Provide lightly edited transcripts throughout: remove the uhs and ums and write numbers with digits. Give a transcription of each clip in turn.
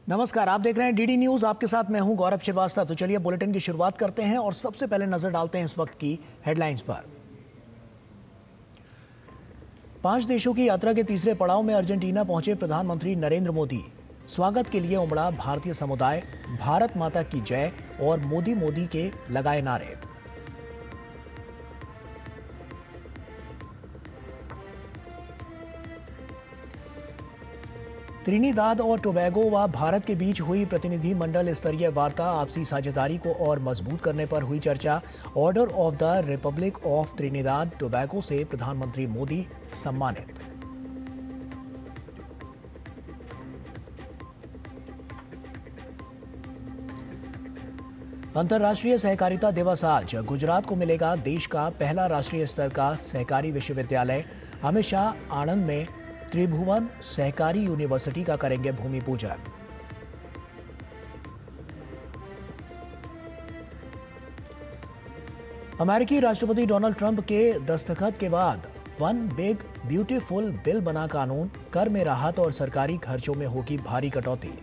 नमस्कार, आप देख रहे हैं डीडी न्यूज। आपके साथ मैं हूं गौरव श्रीवास्तव। तो चलिए बुलेटिन की शुरुआत करते हैं और सबसे पहले नजर डालते हैं इस वक्त की हेडलाइंस पर। 5 देशों की यात्रा के तीसरे पड़ाव में अर्जेंटीना पहुंचे प्रधानमंत्री नरेंद्र मोदी। स्वागत के लिए उमड़ा भारतीय समुदाय। भारत माता की जय और मोदी मोदी के लगाए नारे। त्रिनिदाद और टोबैगो व भारत के बीच हुई प्रतिनिधिमंडल स्तरीय वार्ता। आपसी साझेदारी को और मजबूत करने पर हुई चर्चा। Order of the Republic of Trinidad Tobago से प्रधानमंत्री मोदी सम्मानित। अंतर्राष्ट्रीय सहकारिता दिवस आज। गुजरात को मिलेगा देश का पहला राष्ट्रीय स्तर का सहकारी विश्वविद्यालय। अमित शाह आणंद में त्रिभुवन सहकारी यूनिवर्सिटी का करेंगे भूमि पूजन। अमेरिकी राष्ट्रपति डोनाल्ड ट्रंप के दस्तखत के बाद वन बिग ब्यूटीफुल बिल बना कानून। कर में राहत और सरकारी खर्चों में होगी भारी कटौती।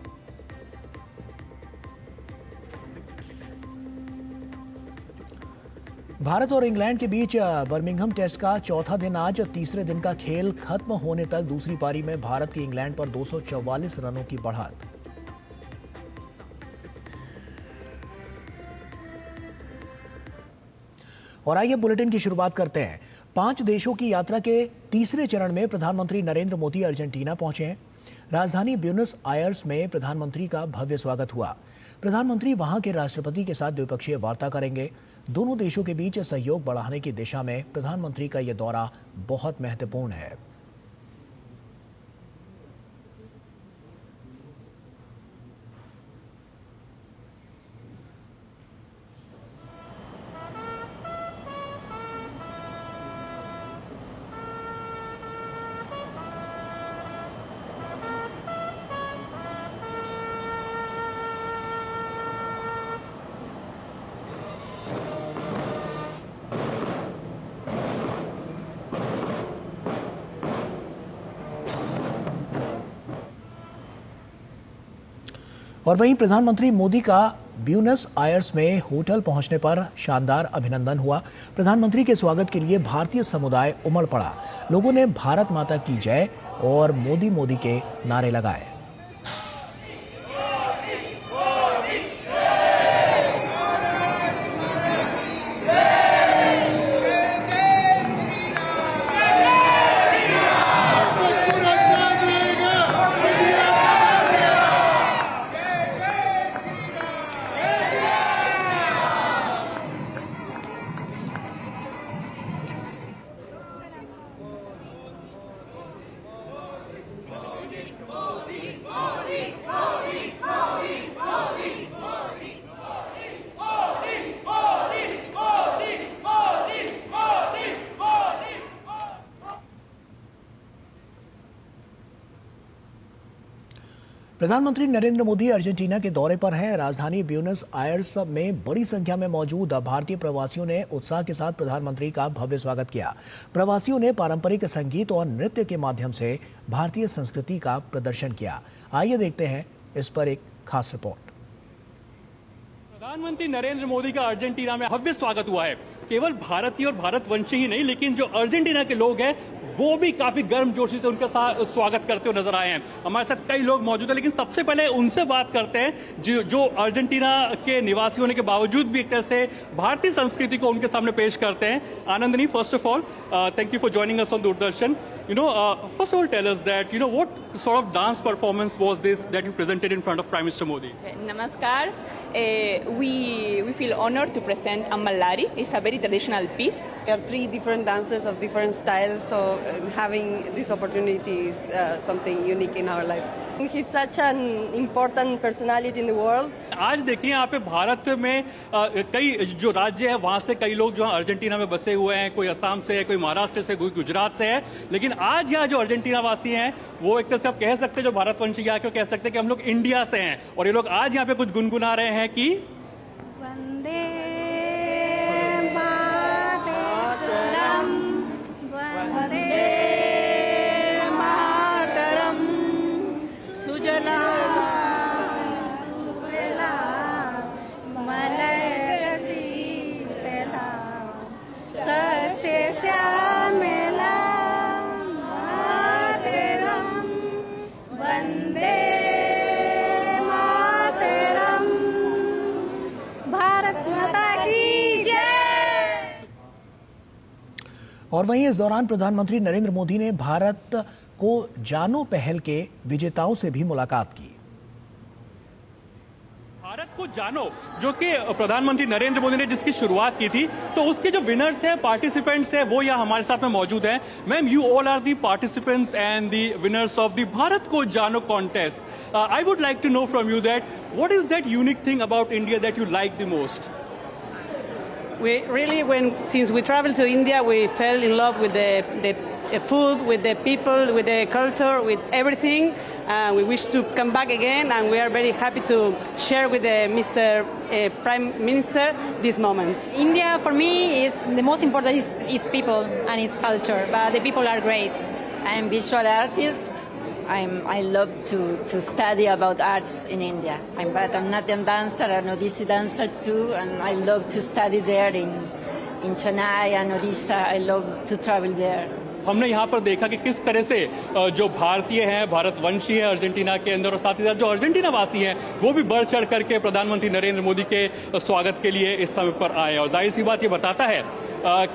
भारत और इंग्लैंड के बीच बर्मिंघम टेस्ट का चौथा दिन आज। तीसरे दिन का खेल खत्म होने तक दूसरी पारी में भारत की इंग्लैंड पर 244 रनों की बढ़त। और आइए बुलेटिन की शुरुआत करते हैं। 5 देशों की यात्रा के तीसरे चरण में प्रधानमंत्री नरेंद्र मोदी अर्जेंटीना पहुंचे हैं। राजधानी ब्यूनस आयर्स में प्रधानमंत्री का भव्य स्वागत हुआ। प्रधानमंत्री वहां के राष्ट्रपति के साथ द्विपक्षीय वार्ता करेंगे। दोनों देशों के बीच सहयोग बढ़ाने की दिशा में प्रधानमंत्री का यह दौरा बहुत महत्वपूर्ण है। और वहीं प्रधानमंत्री मोदी का ब्यूनस आयर्स में होटल पहुंचने पर शानदार अभिनंदन हुआ। प्रधानमंत्री के स्वागत के लिए भारतीय समुदाय उमड़ पड़ा। लोगों ने भारत माता की जय और मोदी मोदी के नारे लगाए। प्रधानमंत्री नरेंद्र मोदी अर्जेंटीना के दौरे पर हैं। राजधानी ब्यूनस आयर्स में बड़ी संख्या में मौजूद भारतीय प्रवासियों ने उत्साह के साथ प्रधानमंत्री का भव्य स्वागत किया। प्रवासियों ने पारंपरिक संगीत और नृत्य के माध्यम से भारतीय संस्कृति का प्रदर्शन किया। आइए देखते हैं इस पर एक खास रिपोर्ट। प्रधानमंत्री नरेंद्र मोदी का अर्जेंटीना में भव्य स्वागत हुआ है। केवल भारतीय और भारतवंशी ही नहीं, लेकिन जो अर्जेंटीना के लोग हैं वो भी काफी गर्मजोशी से उनका स्वागत करते हुए नजर आए हैं। हमारे साथ कई लोग मौजूद हैं, लेकिन सबसे पहले उनसे बात करते हैं जो अर्जेंटीना के निवासी होने के बावजूद भी एक तरह से भारतीय संस्कृति को उनके सामने पेश करते हैं। Anandni, first of all thank you for joining us on Doordarshan. First of all, tell us that what sort of dance performance was this that you presented in front of Prime Minister Modi? Namaskar. We feel honored to present Ammalari. It's a very traditional piece. There are 3 different dancers of different styles, so having this opportunity is something unique in our life. He's such an important personality in the world. आज देखिए यहाँ पे भारत में कई जो राज्य है वहाँ से कई लोग जो अर्जेंटीना में बसे हुए हैं। कोई असम से है, कोई महाराष्ट्र से, कोई गुजरात से है, लेकिन आज यहाँ जो अर्जेंटीना वासी हैं वो एक तरह से आप कह सकते हैं, जो भारतवंशी आके कह सकते हैं कि हम लोग इंडिया से हैं, और ये लोग आज यहाँ पे कुछ गुनगुना रहे हैं कि वंदे वंदे मातरम, भारत माता की जय। और वहीं इस दौरान प्रधानमंत्री नरेंद्र मोदी ने भारत को जानो पहल के विजेताओं से भी मुलाकात की। भारत को जानो, जो कि प्रधानमंत्री नरेंद्र मोदी ने जिसकी शुरुआत की थी, तो उसके जो विनर्स हैं, पार्टिसिपेंट्स हैं, वो यहाँ हमारे साथ में मौजूद हैं। Ma'am, you all are the participants and the winners of the Bharat ko Jano contest. I would like to know from you that what is that unique thing about India that you like the most? We really, since we traveled to India, we fell in love with the food, with the people, with the culture, with everything. We wish to come back again, and we are very happy to share with Mr. Prime Minister this moment. India for me is the most important is its people and its culture, but the people are great. I am visual artist. I love to study about arts in India. I'm Bharatanatyam dancer and Odissi dancer too, and I love to study there in Chennai and Odisha. I love to travel there. हमने यहाँ पर देखा कि किस तरह से जो भारतीय हैं, भारतवंशी है अर्जेंटीना के अंदर, और साथ ही साथ जो अर्जेंटीना वासी हैं वो भी बढ़ चढ़ करके प्रधानमंत्री नरेंद्र मोदी के स्वागत के लिए इस समय पर आए। और जाहिर सी बात ये बताता है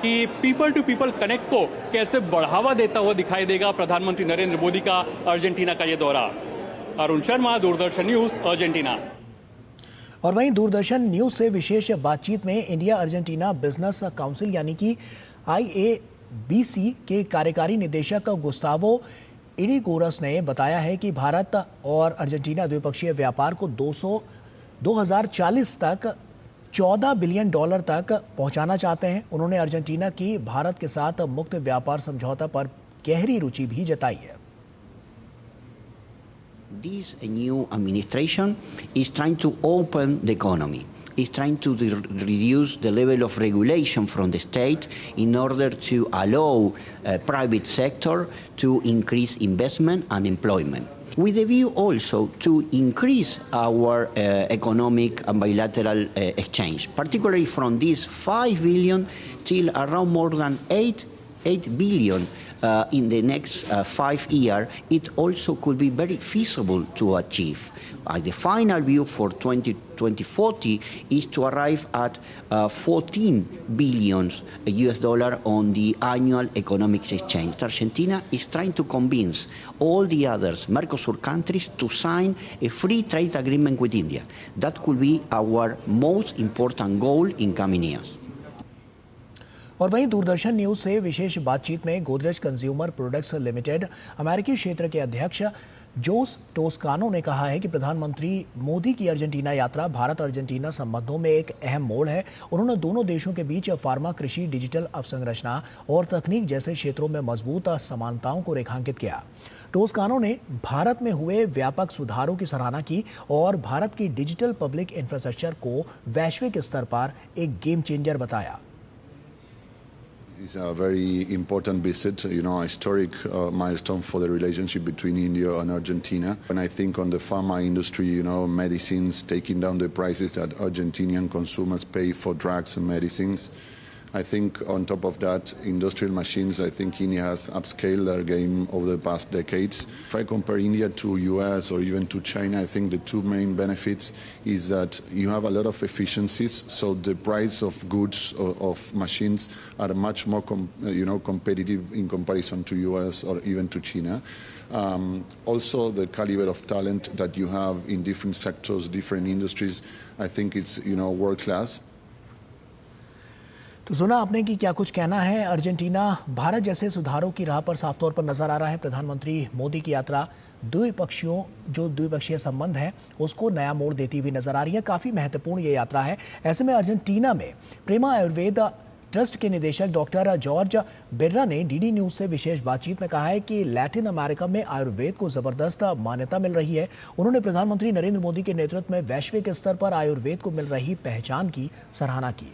कि पीपल टू पीपल कनेक्ट को कैसे बढ़ावा देता हुआ दिखाई देगा प्रधानमंत्री नरेंद्र मोदी का अर्जेंटीना का ये दौरा। Arun Sharma, Doordarshan news, Argentina. और वहीं दूरदर्शन न्यूज से विशेष बातचीत में इंडिया अर्जेंटीना बिजनेस काउंसिल यानी कि IABC के कार्यकारी निदेशक गुस्तावो इडिकोरस ने बताया है कि भारत और अर्जेंटीना द्विपक्षीय व्यापार को 2040 तक $14 बिलियन तक पहुंचाना चाहते हैं। उन्होंने अर्जेंटीना की भारत के साथ मुक्त व्यापार समझौता पर गहरी रुचि भी जताई है। This new administration is trying to open the economy. Is trying to reduce the level of regulation from the state in order to allow private sector to increase investment and employment. With a view also to increase our economic and bilateral exchange, particularly from these 5 billion till around more than 8 billion in the next 5 years. It also could be very feasible to achieve. The final view for 2040 is to arrive at 14 billion US dollar on the annual economic exchange. Argentina is trying to convince all the others Mercosur countries to sign a free trade agreement with India. That could be our most important goal in coming years. और वहीं Doordarshan news से विशेष बातचीत में Godrej consumer products limited अमेरिकी क्षेत्र के अध्यक्ष जोस टोस्कानो ने कहा है कि प्रधानमंत्री मोदी की अर्जेंटीना यात्रा भारत अर्जेंटीना संबंधों में एक अहम मोड़ है। उन्होंने दोनों देशों के बीच फार्मा, कृषि, डिजिटल अवसंरचना और तकनीक जैसे क्षेत्रों में मजबूत समानताओं को रेखांकित किया। टोस्कानो ने भारत में हुए व्यापक सुधारों की सराहना की और भारत की डिजिटल पब्लिक इंफ्रास्ट्रक्चर को वैश्विक स्तर पर एक गेम चेंजर बताया। This is a very important visit, a historic milestone for the relationship between India and Argentina. And I think on the pharma industry, medicines, taking down the prices that Argentinian consumers pay for drugs and medicines. I think on top of that, industrial machines, I think India has upscaled their game over the past decades. If I compare India to US or even to China, I think the two main benefits is that you have a lot of efficiencies, so the price of goods or of machines are much more competitive in comparison to US or even to China. Also, the caliber of talent that you have in different sectors, different industries, I think it's world class. तो सुना आपने कि क्या कुछ कहना है। Argentina Bharat जैसे सुधारों की राह पर साफ तौर पर नजर आ रहा है। प्रधानमंत्री मोदी की यात्रा द्विपक्षीय संबंध है उसको नया मोड़ देती हुई नजर आ रही है। काफी महत्वपूर्ण ये यात्रा है। ऐसे में अर्जेंटीना में प्रेमा आयुर्वेद ट्रस्ट के निदेशक डॉक्टर जॉर्ज बेर्रा ने डीडी न्यूज से विशेष बातचीत में कहा है कि लैटिन अमेरिका में आयुर्वेद को जबरदस्त मान्यता मिल रही है। उन्होंने प्रधानमंत्री नरेंद्र मोदी के नेतृत्व में वैश्विक स्तर पर आयुर्वेद को मिल रही पहचान की सराहना की।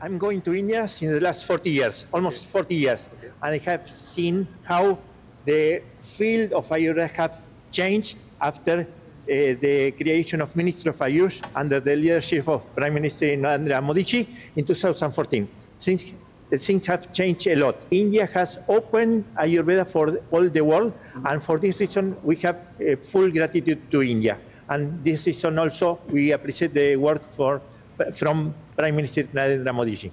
I'm going to India since the last 40 years, almost 40 years, and I have seen how the field of Ayurveda have changed after the creation of Ministry of Ayush under the leadership of Prime Minister Narendra Modi in 2014. Since things have changed a lot. India has opened Ayurveda for all the world, and for this reason, we have full gratitude to India. And this reason also, we appreciate the work from Prime Minister Narendra Modi ji.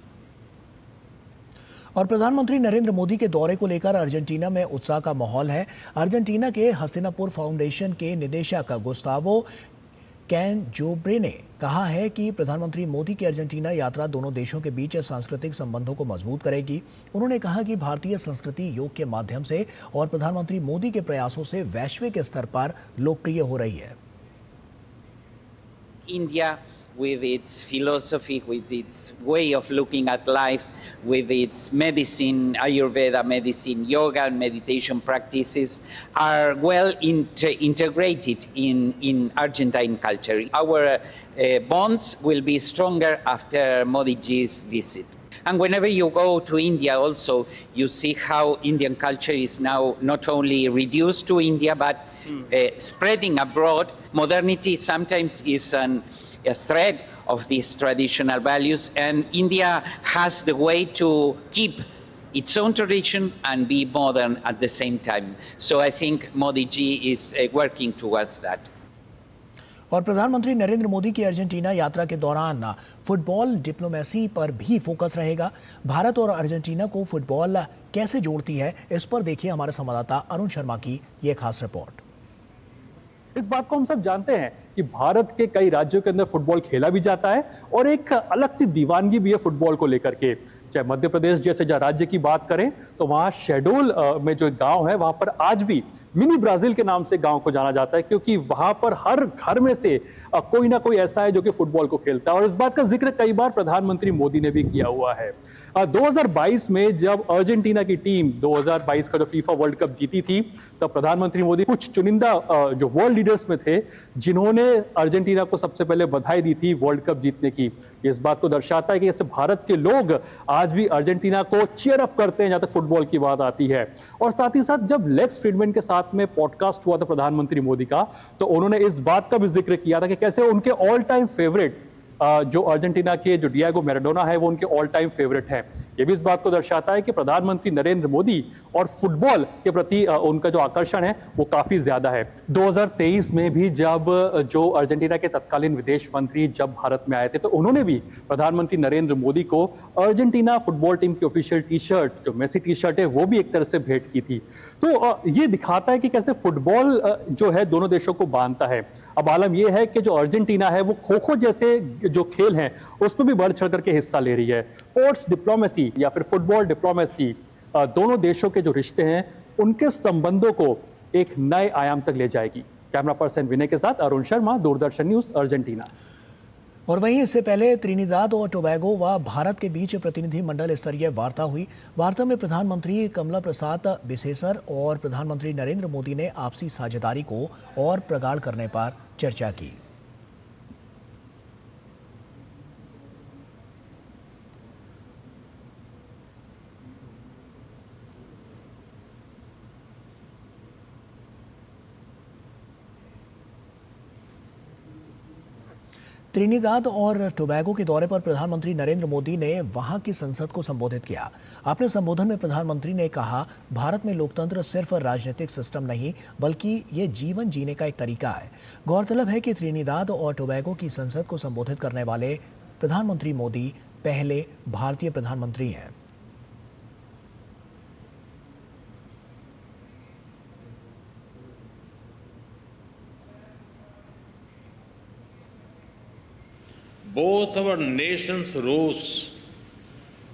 और प्रधानमंत्री नरेंद्र मोदी के दौरे को लेकर Argentina में उत्साह का माहौल है। अर्जेंटीना के हस्तिनापुर फाउंडेशन के निदेशक गुस्तावो कैनजोब्रे ने कहा है कि प्रधानमंत्री मोदी की अर्जेंटीना यात्रा दोनों देशों के बीच सांस्कृतिक संबंधों को मजबूत करेगी। उन्होंने कहा कि भारतीय संस्कृति योग के माध्यम से और प्रधानमंत्री मोदी के प्रयासों से वैश्विक स्तर पर लोकप्रिय हो रही है। India, with its philosophy, with its way of looking at life, with its medicine, Ayurveda medicine, yoga and meditation practices, are well integrated in Argentine culture. Our bonds will be stronger after Modi ji's visit. And whenever you go to India also, you see how Indian culture is now not only reduced to India, but spreading abroad. Modernity sometimes is a thread of these traditional values, and India has the way to keep its own tradition and be modern at the same time. So I think Modi ji is working towards that. और प्रधानमंत्री नरेंद्र मोदी की Argentina यात्रा के दौरान football diplomacy पर भी focus रहेगा। भारत और अर्जेंटीना को फुटबॉल कैसे जोड़ती है, इस पर देखिए हमारे संवाददाता अरुण शर्मा की ये खास रिपोर्ट। इस बात को हम सब जानते हैं कि भारत के कई राज्यों के अंदर फुटबॉल खेला भी जाता है और एक अलग सी दीवानगी भी है फुटबॉल को लेकर के। चाहे मध्य प्रदेश जैसे राज्य की बात करें तो वहां शेडोल में जो गांव है वहां पर आज भी मिनी ब्राजील के नाम से गांव को जाना जाता है, क्योंकि वहां पर हर घर में से कोई ना कोई ऐसा है जो कि फुटबॉल को खेलता है। और इस बात का जिक्र कई बार प्रधानमंत्री मोदी ने भी किया हुआ है। 2022 में जब अर्जेंटीना की टीम 2022 का जो फीफा वर्ल्ड कप जीती थी, तब प्रधानमंत्री मोदी कुछ चुनिंदा जो वर्ल्ड लीडर्स में थे जिन्होंने अर्जेंटीना को सबसे पहले बधाई दी थी वर्ल्ड कप जीतने की। इस बात को दर्शाता है कि जैसे भारत के लोग आज भी अर्जेंटीना को चीयर अप करते हैं जहां तक फुटबॉल की बात आती है। और साथ ही साथ जब लेक्स फ्रीडमैन के साथ में पॉडकास्ट हुआ था प्रधानमंत्री मोदी का, तो उन्होंने इस बात का भी जिक्र किया था कि कैसे उनके ऑल टाइम फेवरेट जो अर्जेंटीना के जो डिएगो मैराडोना है वो उनके ऑल टाइम फेवरेट है। ये भी इस बात को दर्शाता है कि प्रधानमंत्री नरेंद्र मोदी और फुटबॉल के प्रति उनका जो आकर्षण है वो काफी ज्यादा है। 2023 में भी जब जो अर्जेंटीना के तत्कालीन विदेश मंत्री जब भारत में आए थे, तो उन्होंने भी प्रधानमंत्री नरेंद्र मोदी को अर्जेंटीना फुटबॉल टीम की ऑफिशियल टी शर्ट, जो मेसी टी शर्ट है, वो भी एक तरह से भेंट की थी। तो ये दिखाता है कि कैसे फुटबॉल जो है दोनों देशों को बांधता है। अब आलम यह है कि जो अर्जेंटीना है वो खो खो जैसे जो खेल हैं उसमें भी बढ़ चढ़ करके हिस्सा ले रही है। स्पोर्ट्स डिप्लोमेसी या फिर फुटबॉल डिप्लोमेसी दोनों देशों के जो रिश्ते हैं उनके संबंधों को एक नए आयाम तक ले जाएगी। कैमरा पर्सन विनय के साथ अरुण शर्मा, दूरदर्शन न्यूज, अर्जेंटीना। और वहीं इससे पहले त्रिनिदाद और टोबैगो व भारत के बीच प्रतिनिधि मंडल स्तरीय वार्ता हुई। वार्ता में प्रधानमंत्री कमला प्रसाद बिसेसर और प्रधानमंत्री नरेंद्र मोदी ने आपसी साझेदारी को और प्रगाढ़ करने पर चर्चा की। त्रिनिदाद और टोबैगो के दौरे पर प्रधानमंत्री नरेंद्र मोदी ने वहां की संसद को संबोधित किया। अपने संबोधन में प्रधानमंत्री ने कहा, भारत में लोकतंत्र सिर्फ राजनीतिक सिस्टम नहीं बल्कि ये जीवन जीने का एक तरीका है। गौरतलब है कि त्रिनिदाद और टोबैगो की संसद को संबोधित करने वाले प्रधानमंत्री मोदी पहले भारतीय प्रधानमंत्री हैं। Both our nations rose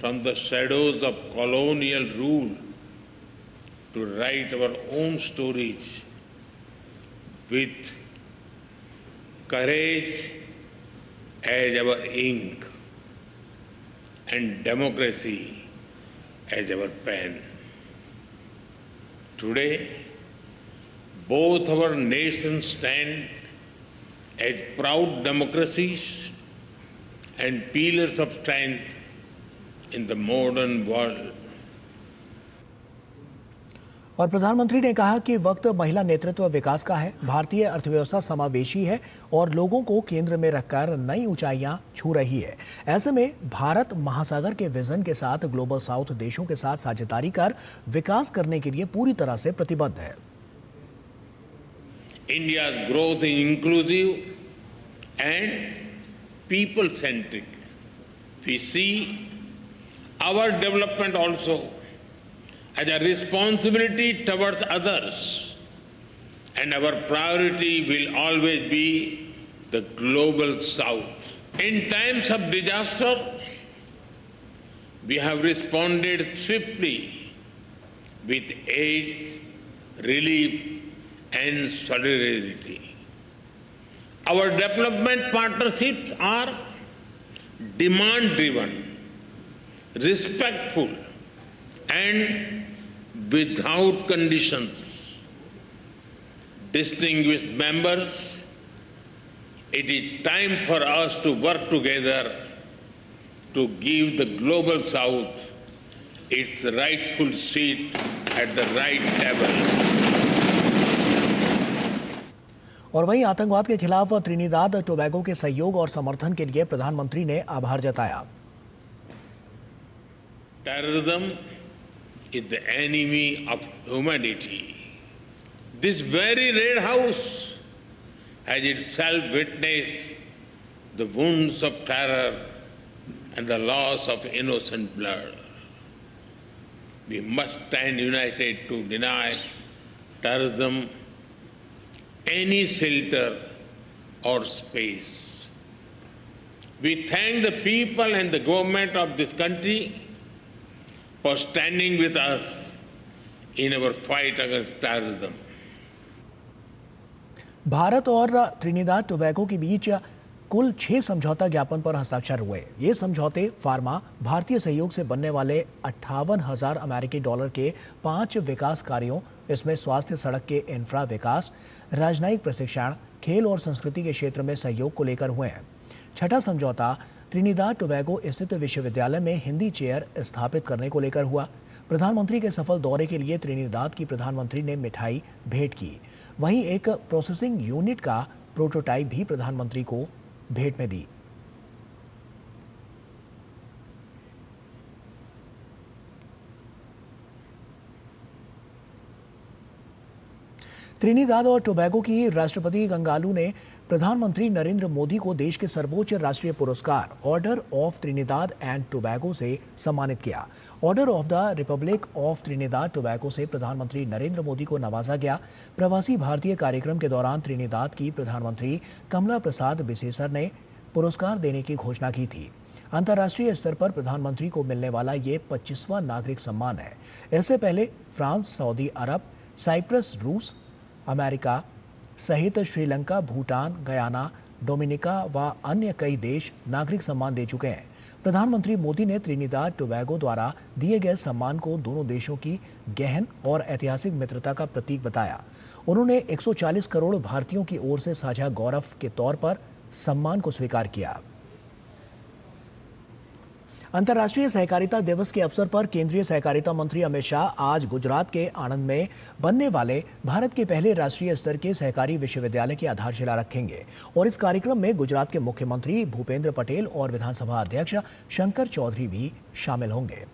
from the shadows of colonial rule to write our own stories with courage as our ink and democracy as our pen. Today, both our nations stand as proud democracies and pillars of strength in the modern world. और प्रधानमंत्री ने कहा कि वक्त महिला नेतृत्व विकास का है। भारतीय अर्थव्यवस्था समावेशी है और लोगों को केंद्र में रखकर नई ऊंचाइयां छू रही है। ऐसे में भारत महासागर के विजन के साथ ग्लोबल साउथ देशों के साथ साझेदारी कर विकास करने के लिए पूरी तरह से प्रतिबद्ध है। India's growth is inclusive and people-centric. We see our development also as a responsibility towards others, and our priority will always be the global south. In times of disaster, we have responded swiftly with aid, relief, and solidarity. Our development partnerships are demand-driven, respectful, and without conditions. Distinguished members, it is time for us to work together to give the global south its rightful seat at the right table. और वहीं आतंकवाद के खिलाफ Trinidad Tobago के सहयोग और समर्थन के लिए प्रधानमंत्री ने आभार जताया। Terrorism is the enemy of humanity. This very Red House has itself witnessed the wounds of terror and the loss of innocent blood. We must stand united to deny terrorism any shelter or space. We thank the people and the government of this country for standing with us in our fight against terrorism. Bharat और Trinidad Tobago के बीच कुल 6 समझौता ज्ञापन पर हस्ताक्षर हुए। ये समझौते फार्मा, भारतीय सहयोग से बनने वाले 58,000 अमेरिकी डॉलर के 5 विकास कार्यों, इसमें स्वास्थ्य, सड़क के इंफ्रा विकास, राजनयिक प्रशिक्षण, खेल और संस्कृति के क्षेत्र में सहयोग को लेकर हुए हैं। छठा समझौता त्रिनिदाद टोबैगो स्थित विश्वविद्यालय में हिंदी चेयर स्थापित करने को लेकर हुआ। प्रधानमंत्री के सफल दौरे के लिए त्रिनिदाद की प्रधानमंत्री ने मिठाई भेंट की। वहीं एक प्रोसेसिंग यूनिट का प्रोटोटाइप भी प्रधानमंत्री को भेंट में दी। त्रिनिदाद और टोबैगो की राष्ट्रपति गंगालू ने प्रधानमंत्री नरेंद्र मोदी को देश के सर्वोच्च राष्ट्रीय पुरस्कार order of Trinidad and Tobago से सम्मानित किया। Order of the Republic of Trinidad Tobago से प्रधानमंत्री नरेंद्र मोदी को नवाजा गया। प्रवासी भारतीय कार्यक्रम के दौरान त्रिनिदाद की प्रधानमंत्री कमला प्रसाद बिसेसर ने पुरस्कार देने की घोषणा की थी। अंतर्राष्ट्रीय स्तर पर प्रधानमंत्री को मिलने वाला ये 25वां नागरिक सम्मान है। इससे पहले फ्रांस, सऊदी अरब, साइप्रस, रूस, अमेरिका सहित श्रीलंका, भूटान, गयाना, डोमिनिका व अन्य कई देश नागरिक सम्मान दे चुके हैं। प्रधानमंत्री मोदी ने त्रिनिदाद टोबैगो द्वारा दिए गए सम्मान को दोनों देशों की गहन और ऐतिहासिक मित्रता का प्रतीक बताया। उन्होंने 140 करोड़ भारतीयों की ओर से साझा गौरव के तौर पर सम्मान को स्वीकार किया। अंतर्राष्ट्रीय सहकारिता दिवस के अवसर पर केंद्रीय सहकारिता मंत्री अमित शाह आज गुजरात के आणंद में बनने वाले भारत के पहले राष्ट्रीय स्तर के सहकारी विश्वविद्यालय की आधारशिला रखेंगे और इस कार्यक्रम में गुजरात के मुख्यमंत्री भूपेंद्र पटेल और विधानसभा अध्यक्ष शंकर चौधरी भी शामिल होंगे।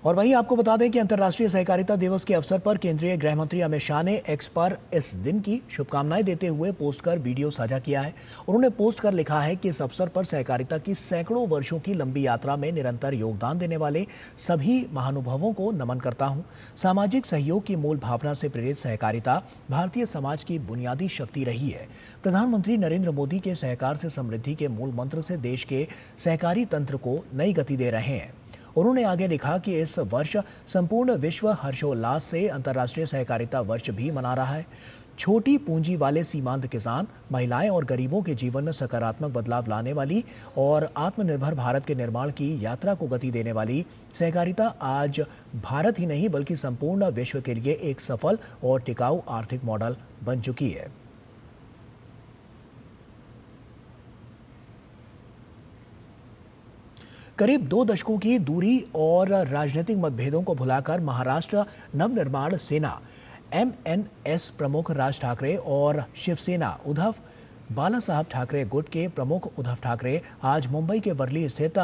और वहीं आपको बता दें कि अंतर्राष्ट्रीय सहकारिता दिवस के अवसर पर केंद्रीय गृह मंत्री अमित शाह ने एक्स पर इस दिन की शुभकामनाएं देते हुए पोस्ट कर वीडियो साझा किया है। उन्होंने पोस्ट कर लिखा है कि इस अवसर पर सहकारिता की सैकड़ों वर्षों की लंबी यात्रा में निरंतर योगदान देने वाले सभी महानुभावों को नमन करता हूं। सामाजिक सहयोग की मूल भावना से प्रेरित सहकारिता भारतीय समाज की बुनियादी शक्ति रही है। प्रधानमंत्री नरेंद्र मोदी के सहकार से समृद्धि के मूल मंत्र से देश के सहकारी तंत्र को नई गति दे रहे हैं। उन्होंने आगे लिखा कि इस वर्ष संपूर्ण विश्व हर्षोल्लास से अंतर्राष्ट्रीय सहकारिता वर्ष भी मना रहा है। छोटी पूंजी वाले सीमांत किसान, महिलाएं और गरीबों के जीवन में सकारात्मक बदलाव लाने वाली और आत्मनिर्भर भारत के निर्माण की यात्रा को गति देने वाली सहकारिता आज भारत ही नहीं बल्कि संपूर्ण विश्व के लिए एक सफल और टिकाऊ आर्थिक मॉडल बन चुकी है। करीब 2 दशकों की दूरी और राजनीतिक मतभेदों को भुलाकर महाराष्ट्र नवनिर्माण सेना MNS प्रमुख राज ठाकरे और शिवसेना उद्धव बालासाहब ठाकरे गुट के प्रमुख उद्धव ठाकरे आज मुंबई के वर्ली स्थित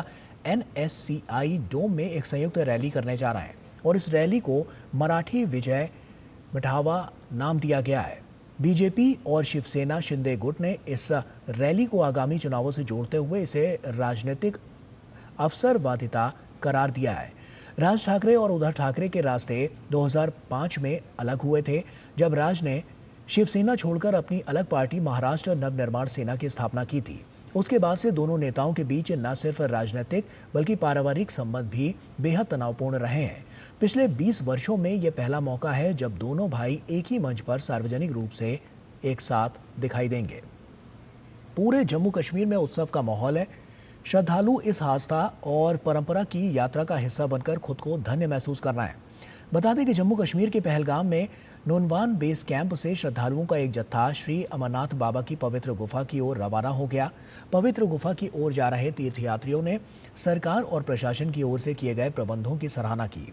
NSCI डोम में एक संयुक्त रैली करने जा रहे हैं और इस रैली को मराठी विजय मिठावा नाम दिया गया है। बीजेपी और शिवसेना शिंदे गुट ने इस रैली को आगामी चुनावों से जोड़ते हुए इसे राजनीतिक अवसरवादिता करार दिया है। राज ठाकरे और उद्धव ठाकरे के रास्ते 2005 में अलग हुए थे, जब राज ने शिवसेना छोड़कर अपनी अलग पार्टी महाराष्ट्र नवनिर्माण सेना की स्थापना की थी। उसके बाद से दोनों नेताओं के बीच न सिर्फ राजनीतिक बल्कि पारिवारिक संबंध भी बेहद तनावपूर्ण रहे हैं। पिछले 20 वर्षों में यह पहला मौका है जब दोनों भाई एक ही मंच पर सार्वजनिक रूप से एक साथ दिखाई देंगे। पूरे जम्मू कश्मीर में उत्सव का माहौल है। श्रद्धालु इस आस्था और परंपरा की यात्रा का हिस्सा बनकर खुद को धन्य महसूस कर रहे हैं। बता दें कि जम्मू कश्मीर के पहलगाम में नूनवान बेस कैंप से श्रद्धालुओं का एक जत्था श्री अमरनाथ बाबा की पवित्र गुफा की ओर रवाना हो गया। पवित्र गुफा की ओर जा रहे तीर्थयात्रियों ने सरकार और प्रशासन की ओर से किए गए प्रबंधों की सराहना की।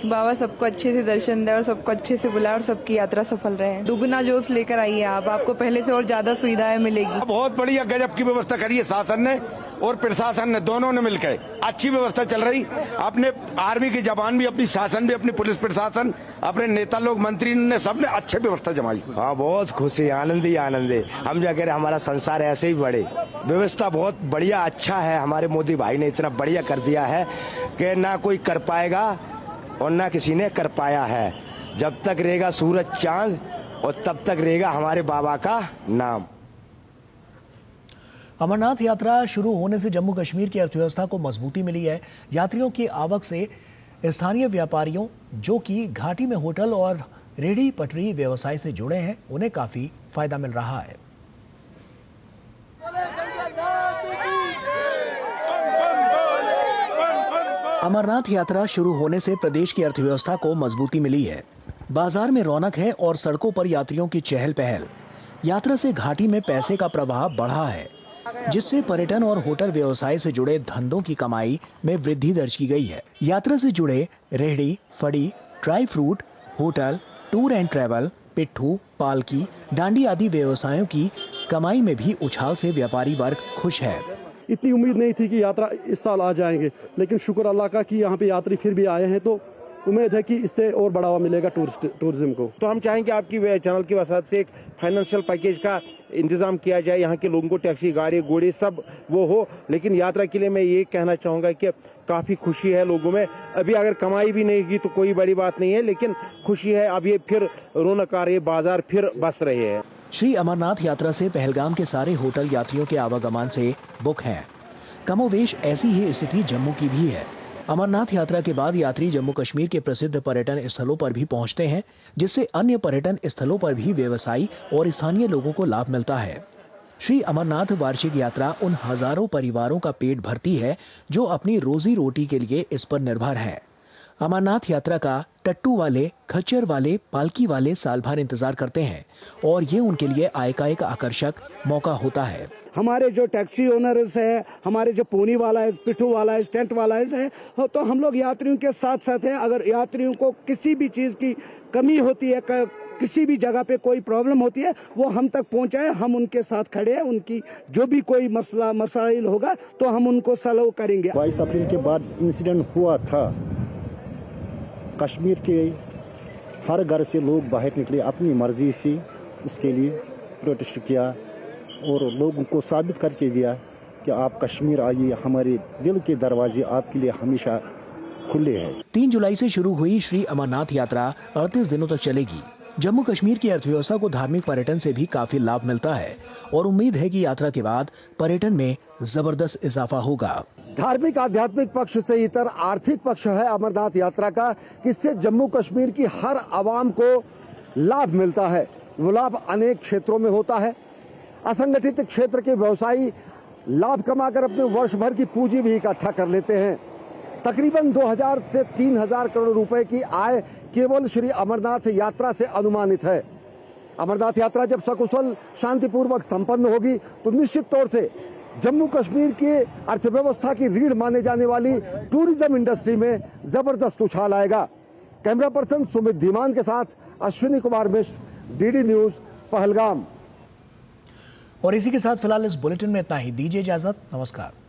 बाबा सबको अच्छे से दर्शन दे और सबको अच्छे से बुलाए और सबकी यात्रा सफल रहे। दुगना जोश लेकर आइए आप, आपको पहले से और ज्यादा सुविधाएं मिलेगी। बहुत बढ़िया गजब की व्यवस्था करी है शासन ने और प्रशासन ने, दोनों ने मिलकर अच्छी व्यवस्था चल रही। अपने आर्मी के जवान भी, अपनी शासन भी, अपनी पुलिस प्रशासन, अपने नेता लोग, मंत्री ने, सबने अच्छी व्यवस्था जमाई। हाँ, बहुत खुशी, आनंद ही आनंद है। हम जा कर हमारा संसार ऐसे ही बढ़े। व्यवस्था बहुत बढ़िया, अच्छा है। हमारे मोदी भाई ने इतना बढ़िया कर दिया है कि ना कोई कर पाएगा और ना किसी ने कर पाया है। जब तक रहेगा सूरज चांद और तब तक रहेगा हमारे बाबा का नाम। अमरनाथ यात्रा शुरू होने से जम्मू कश्मीर की अर्थव्यवस्था को मजबूती मिली है। यात्रियों की आवक से स्थानीय व्यापारियों जो कि घाटी में होटल और रेहड़ी पटरी व्यवसाय से जुड़े हैं, उन्हें काफी फायदा मिल रहा है। अमरनाथ यात्रा शुरू होने से प्रदेश की अर्थव्यवस्था को मजबूती मिली है। बाजार में रौनक है और सड़कों पर यात्रियों की चहल पहल। यात्रा से घाटी में पैसे का प्रवाह बढ़ा है, जिससे पर्यटन और होटल व्यवसाय से जुड़े धंधों की कमाई में वृद्धि दर्ज की गई है। यात्रा से जुड़े रेहड़ी, फड़ी, dry fruit, hotel, tour and travel, पिट्ठू, पालकी, डांडी आदि व्यवसायों की कमाई में भी उछाल से व्यापारी वर्ग खुश है। इतनी उम्मीद नहीं थी कि यात्रा इस साल आ जाएंगे, लेकिन शुक्र अल्लाह का कि यहाँ पे यात्री फिर भी आए हैं, तो उम्मीद है कि इससे और बढ़ावा मिलेगा टूरिज्म को। तो हम चाहेंगे आपकी चैनल की वजह से एक फाइनेंशियल पैकेज का इंतजाम किया जाए। यहाँ के लोगों को टैक्सी, गाड़ी, घोड़े सब वो हो। लेकिन यात्रा के लिए मैं ये कहना चाहूँगा कि काफ़ी खुशी है लोगों में। अभी अगर कमाई भी नहीं की तो कोई बड़ी बात नहीं है, लेकिन खुशी है। अब ये फिर रौनक आ रही है, बाजार फिर बस रहे हैं। श्री अमरनाथ यात्रा से पहलगाम के सारे होटल यात्रियों के आवागमन से बुक हैं। कमोवेश ऐसी ही स्थिति जम्मू की भी है। अमरनाथ यात्रा के बाद यात्री जम्मू कश्मीर के प्रसिद्ध पर्यटन स्थलों पर भी पहुंचते हैं, जिससे अन्य पर्यटन स्थलों पर भी व्यवसायी और स्थानीय लोगों को लाभ मिलता है। श्री अमरनाथ वार्षिक यात्रा उन हजारों परिवारों का पेट भरती है जो अपनी रोजी रोटी के लिए इस पर निर्भर है। अमरनाथ यात्रा का टट्टू वाले, खच्चर वाले, पालकी वाले साल भर इंतजार करते हैं और ये उनके लिए आय का एक आकर्षक मौका होता है। हमारे जो टैक्सी ओनर्स है, हमारे जो पोनी वाला है, पिट्ठू वाला है, टेंट वाला है, तो हम लोग यात्रियों के साथ साथ हैं। अगर यात्रियों को किसी भी चीज की कमी होती है, किसी भी जगह पे कोई प्रॉब्लम होती है, वो हम तक पहुंचाए, हम उनके साथ खड़े हैं। उनकी जो भी कोई मसाइल होगा तो हम उनको सॉल्व करेंगे। 22 अप्रैल के बाद इंसिडेंट हुआ था, कश्मीर के हर घर से लोग बाहर निकले अपनी मर्जी से, उसके लिए प्रोटेस्ट किया और लोगों को साबित करके दिया कि आप कश्मीर आइए, हमारे दिल के दरवाजे आपके लिए हमेशा खुले हैं। 3 जुलाई से शुरू हुई श्री अमरनाथ यात्रा 38 दिनों तक चलेगी। जम्मू कश्मीर की अर्थव्यवस्था को धार्मिक पर्यटन से भी काफी लाभ मिलता है और उम्मीद है कि यात्रा के बाद पर्यटन में जबरदस्त इजाफा होगा। धार्मिक आध्यात्मिक पक्ष से इतर आर्थिक पक्ष है अमरनाथ यात्रा का, इससे जम्मू कश्मीर की हर आवाम को लाभ मिलता है। वो लाभ अनेक क्षेत्रों में होता है। असंगठित क्षेत्र के व्यवसायी लाभ कमाकर अपने वर्ष भर की पूंजी भी इकट्ठा कर लेते हैं। तकरीबन 2000 से 3000 करोड़ रुपए की आय केवल श्री अमरनाथ यात्रा से अनुमानित है। अमरनाथ यात्रा जब सकुशल शांतिपूर्वक संपन्न होगी तो निश्चित तौर से जम्मू कश्मीर की अर्थव्यवस्था की रीढ़ माने जाने वाली टूरिज्म इंडस्ट्री में जबरदस्त उछाल आएगा। कैमरा पर्सन सुमित धीमान के साथ अश्विनी कुमार मिश्र, डीडी न्यूज, पहलगाम। और इसी के साथ फिलहाल इस बुलेटिन में इतना ही। दीजिए इजाजत। नमस्कार।